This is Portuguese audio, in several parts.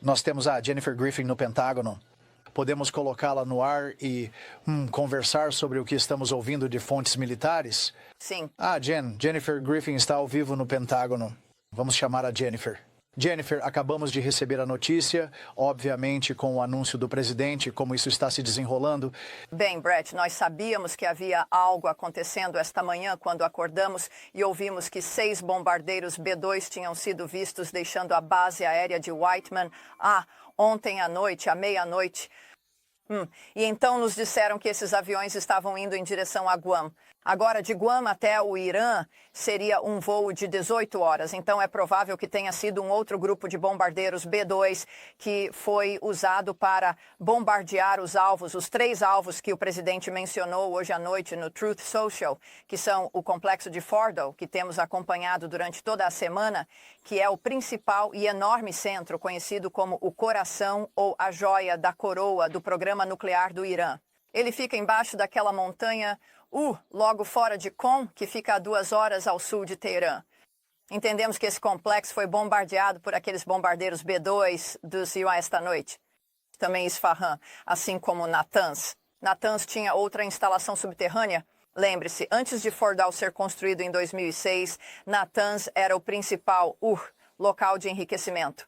Nós temos a Jennifer Griffin no Pentágono. Podemos colocá-la no ar e conversar sobre o que estamos ouvindo de fontes militares? Sim. Jennifer Griffin está ao vivo no Pentágono. Vamos chamar a Jennifer. Jennifer, acabamos de receber a notícia, obviamente com o anúncio do presidente, como isso está se desenrolando. Bem, Brett, nós sabíamos que havia algo acontecendo esta manhã quando acordamos e ouvimos que 6 bombardeiros B-2 tinham sido vistos deixando a base aérea de Whiteman ontem à noite, à meia-noite. E então nos disseram que esses aviões estavam indo em direção a Guam. Agora, de Guam até o Irã, seria um voo de 18 horas. Então, é provável que tenha sido um outro grupo de bombardeiros B-2 que foi usado para bombardear os alvos, os 3 alvos que o presidente mencionou hoje à noite no Truth Social, que são o complexo de Fordow, que temos acompanhado durante toda a semana, que é o principal e enorme centro conhecido como o coração ou a joia da coroa do programa nuclear do Irã. Ele fica embaixo daquela montanha logo fora de Qom, que fica a 2 horas ao sul de Teherã. Entendemos que esse complexo foi bombardeado por aqueles bombardeiros B-2 dos US esta noite. Também Isfahan, assim como Natanz. Natanz tinha outra instalação subterrânea. Lembre-se, antes de Fordow ser construído em 2006, Natanz era o principal local de enriquecimento.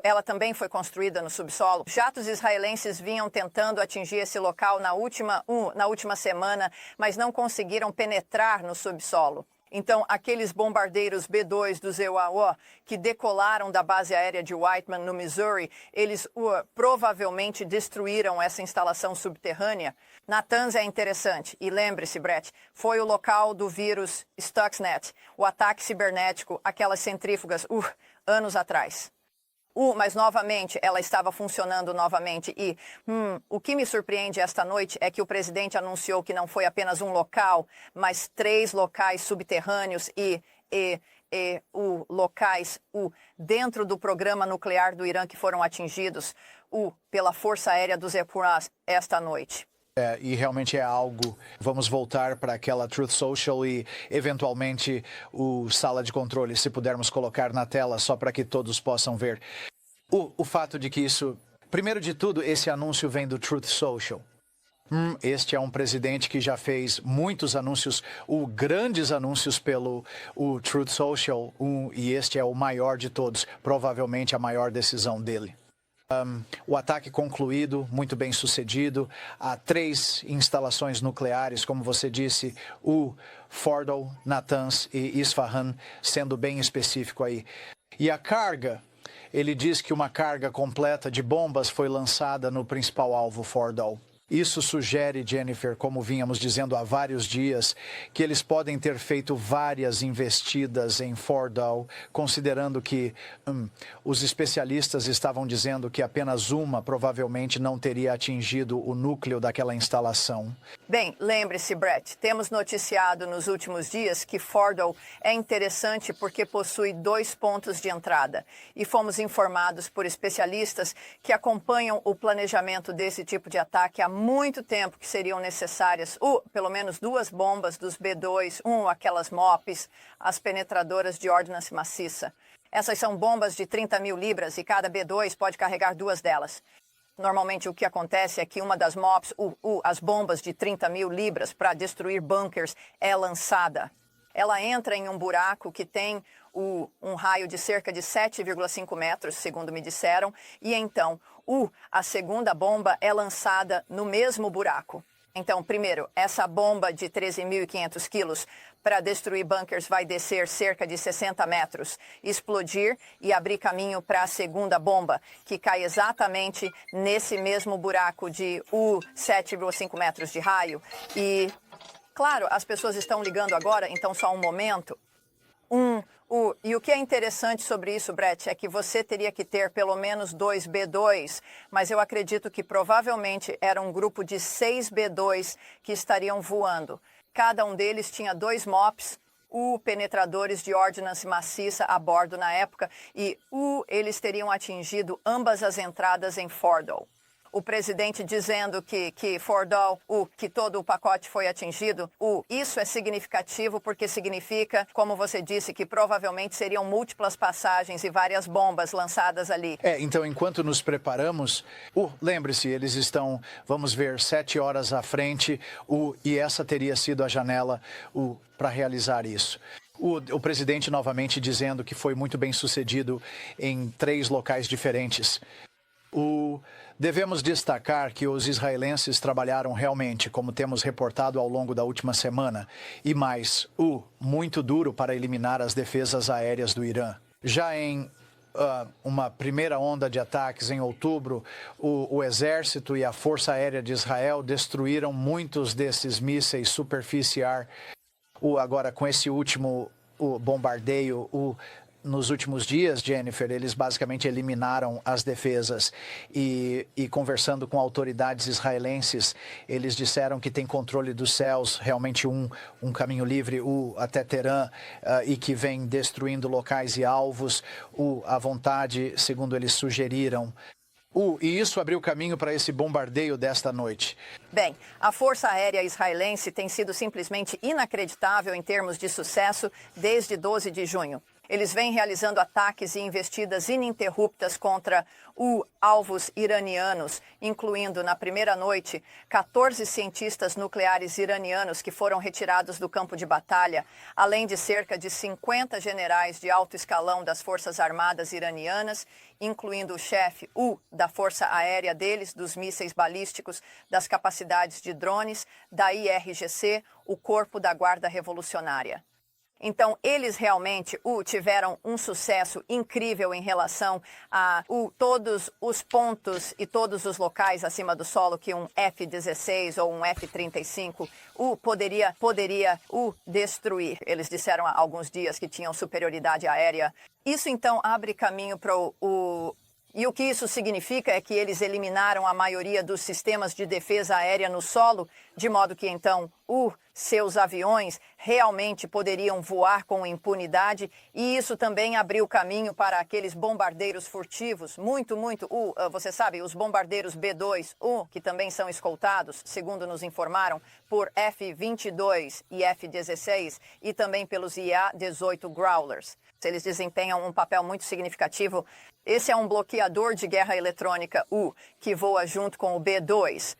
Ela também foi construída no subsolo. Jatos israelenses vinham tentando atingir esse local na última semana, mas não conseguiram penetrar no subsolo. Então, aqueles bombardeiros B-2 do EUAO que decolaram da base aérea de Whiteman, no Missouri, eles provavelmente destruíram essa instalação subterrânea. Natanz é interessante. E lembre-se, Brett, foi o local do vírus Stuxnet, o ataque cibernético, aquelas centrífugas, anos atrás. Mas novamente, ela estava funcionando novamente e o que me surpreende esta noite é que o presidente anunciou que não foi apenas um local, mas 3 locais subterrâneos e locais dentro do programa nuclear do Irã que foram atingidos pela Força Aérea dos Epuras esta noite. E realmente é algo. Vamos voltar para aquela Truth Social e, eventualmente, o sala de controle, se pudermos colocar na tela, só para que todos possam ver. O fato de que isso... Primeiro de tudo, esse anúncio vem do Truth Social. Este é um presidente que já fez muitos anúncios, grandes anúncios pelo Truth Social, e este é o maior de todos, provavelmente a maior decisão dele. O ataque concluído, muito bem sucedido. Há 3 instalações nucleares, como você disse, Fordow, Natanz e Isfahan, sendo bem específico aí. E a carga, ele diz que uma carga completa de bombas foi lançada no principal alvo, Fordow. Isso sugere, Jennifer, como vínhamos dizendo há vários dias, que eles podem ter feito várias investidas em Fordow, considerando que os especialistas estavam dizendo que apenas uma provavelmente não teria atingido o núcleo daquela instalação. Bem, lembre-se, Brett, temos noticiado nos últimos dias que Fordow é interessante porque possui 2 pontos de entrada. E fomos informados por especialistas que acompanham o planejamento desse tipo de ataque há muito tempo que seriam necessárias, pelo menos 2 bombas dos B-2, aquelas MOPs, as penetradoras de ordnance maciça. Essas são bombas de 30 mil libras e cada B-2 pode carregar 2 delas. Normalmente o que acontece é que uma das MOPs, as bombas de 30 mil libras para destruir bunkers, é lançada. Ela entra em um buraco que tem um raio de cerca de 7,5 metros, segundo me disseram, e então a segunda bomba é lançada no mesmo buraco. Então, primeiro, essa bomba de 13.500 quilos para destruir bunkers vai descer cerca de 60 metros, explodir e abrir caminho para a segunda bomba, que cai exatamente nesse mesmo buraco de 7,5 metros de raio. E, claro, as pessoas estão ligando agora, então só um momento. E o que é interessante sobre isso, Brett, é que você teria que ter pelo menos 2 B-2, mas eu acredito que provavelmente era um grupo de 6 B-2 que estariam voando. Cada um deles tinha 2 MOPs, penetradores de ordnance maciça a bordo na época, e eles teriam atingido ambas as entradas em Fordow. o presidente dizendo que que todo o pacote foi atingido, isso é significativo porque significa, como você disse, que provavelmente seriam múltiplas passagens e várias bombas lançadas ali. Então, enquanto nos preparamos, lembre-se, eles estão, vamos ver, 7 horas à frente, e essa teria sido a janela para realizar isso. O presidente novamente dizendo que foi muito bem sucedido em 3 locais diferentes. Devemos destacar que os israelenses trabalharam realmente, como temos reportado ao longo da última semana, e mais, muito duro para eliminar as defesas aéreas do Irã. Já em uma primeira onda de ataques em outubro, o Exército e a Força Aérea de Israel destruíram muitos desses mísseis superfície-ar. Agora, com esse último bombardeio, nos últimos dias, Jennifer, eles basicamente eliminaram as defesas e conversando com autoridades israelenses, eles disseram que tem controle dos céus, realmente um caminho livre até Teherã, e que vem destruindo locais e alvos, à vontade, segundo eles sugeriram. E isso abriu caminho para esse bombardeio desta noite. Bem, a Força Aérea Israelense tem sido simplesmente inacreditável em termos de sucesso desde 12 de junho. Eles vêm realizando ataques e investidas ininterruptas contra alvos iranianos, incluindo, na primeira noite, 14 cientistas nucleares iranianos que foram retirados do campo de batalha, além de cerca de 50 generais de alto escalão das Forças Armadas iranianas, incluindo o chefe da Força Aérea deles, dos mísseis balísticos, das capacidades de drones, da IRGC, o Corpo da Guarda Revolucionária. Então, eles realmente tiveram um sucesso incrível em relação a todos os pontos e todos os locais acima do solo que um F-16 ou um F-35 poderia destruir. Eles disseram há alguns dias que tinham superioridade aérea. Isso, então, abre caminho para E o que isso significa é que eles eliminaram a maioria dos sistemas de defesa aérea no solo, de modo que, então, seus aviões realmente poderiam voar com impunidade, e isso também abriu caminho para aqueles bombardeiros furtivos, você sabe, os bombardeiros B-2, que também são escoltados, segundo nos informaram, por F-22 e F-16, e também pelos IA-18 Growlers. Eles desempenham um papel muito significativo. Esse é um bloqueador de guerra eletrônica que voa junto com o B-2.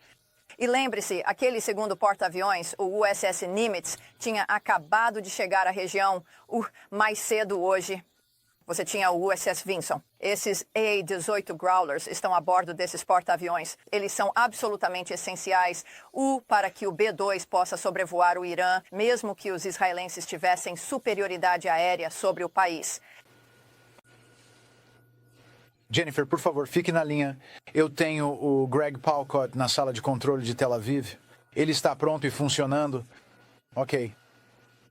E lembre-se, aquele segundo porta-aviões, o USS Nimitz, tinha acabado de chegar à região mais cedo hoje. Você tinha o USS Vinson. Esses A-18 Growlers estão a bordo desses porta-aviões. Eles são absolutamente essenciais para que o B-2 possa sobrevoar o Irã, mesmo que os israelenses tivessem superioridade aérea sobre o país. Jennifer, por favor, fique na linha. Eu tenho o Greg Palcott na sala de controle de Tel Aviv. Ele está pronto e funcionando? Ok,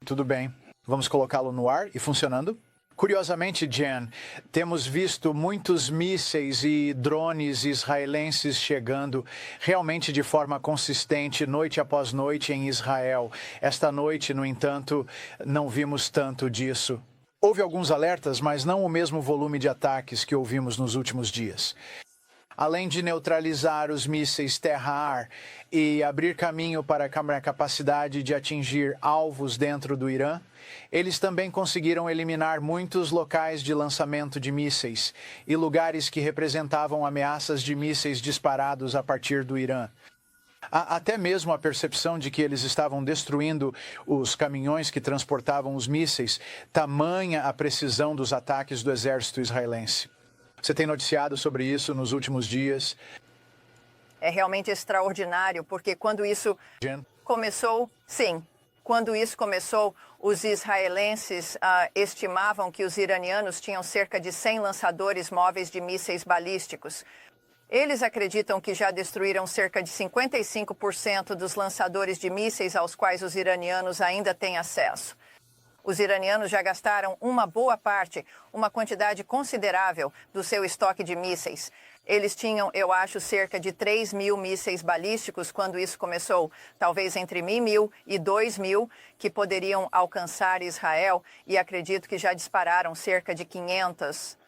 tudo bem. Vamos colocá-lo no ar e funcionando? Curiosamente, Jen, temos visto muitos mísseis e drones israelenses chegando realmente de forma consistente, noite após noite em Israel. Esta noite, no entanto, não vimos tanto disso. Houve alguns alertas, mas não o mesmo volume de ataques que ouvimos nos últimos dias. Além de neutralizar os mísseis terra-ar e abrir caminho para a capacidade de atingir alvos dentro do Irã, eles também conseguiram eliminar muitos locais de lançamento de mísseis e lugares que representavam ameaças de mísseis disparados a partir do Irã. Há até mesmo a percepção de que eles estavam destruindo os caminhões que transportavam os mísseis, tamanha a precisão dos ataques do exército israelense. Você tem noticiado sobre isso nos últimos dias? É realmente extraordinário, porque quando isso começou, os israelenses estimavam que os iranianos tinham cerca de 100 lançadores móveis de mísseis balísticos. Eles acreditam que já destruíram cerca de 55% dos lançadores de mísseis aos quais os iranianos ainda têm acesso. Os iranianos já gastaram uma boa parte, uma quantidade considerável do seu estoque de mísseis. Eles tinham, eu acho, cerca de 3.000 mísseis balísticos quando isso começou, talvez entre 1.000 e 2.000 que poderiam alcançar Israel, e acredito que já dispararam cerca de 500.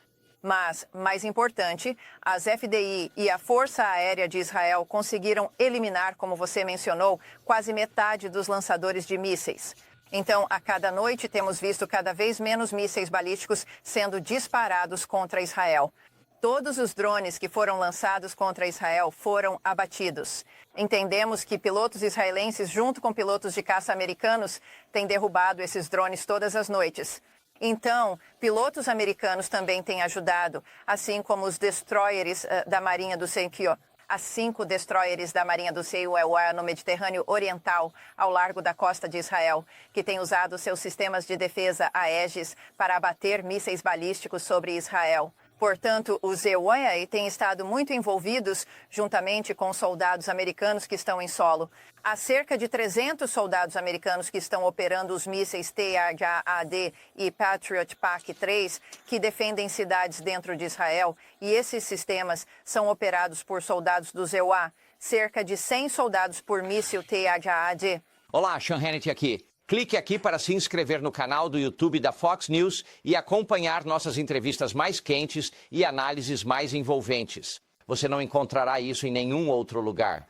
Mas, mais importante, as FDI e a Força Aérea de Israel conseguiram eliminar, como você mencionou, quase metade dos lançadores de mísseis. Então, a cada noite temos visto cada vez menos mísseis balísticos sendo disparados contra Israel. Todos os drones que foram lançados contra Israel foram abatidos. Entendemos que pilotos israelenses, junto com pilotos de caça americanos, têm derrubado esses drones todas as noites. Então, pilotos americanos também têm ajudado, assim como os destroyers da Marinha do Seikio. As 5 destroyers da Marinha do Seikio no Mediterrâneo Oriental, ao largo da costa de Israel, que têm usado seus sistemas de defesa Aegis para abater mísseis balísticos sobre Israel. Portanto, os EUAI têm estado muito envolvidos juntamente com soldados americanos que estão em solo. Há cerca de 300 soldados americanos que estão operando os mísseis THAAD e Patriot PAC-3, que defendem cidades dentro de Israel, e esses sistemas são operados por soldados dos EUA, cerca de 100 soldados por míssil THAAD. Olá, Sean Hannity aqui. Clique aqui para se inscrever no canal do YouTube da Fox News e acompanhar nossas entrevistas mais quentes e análises mais envolventes. Você não encontrará isso em nenhum outro lugar.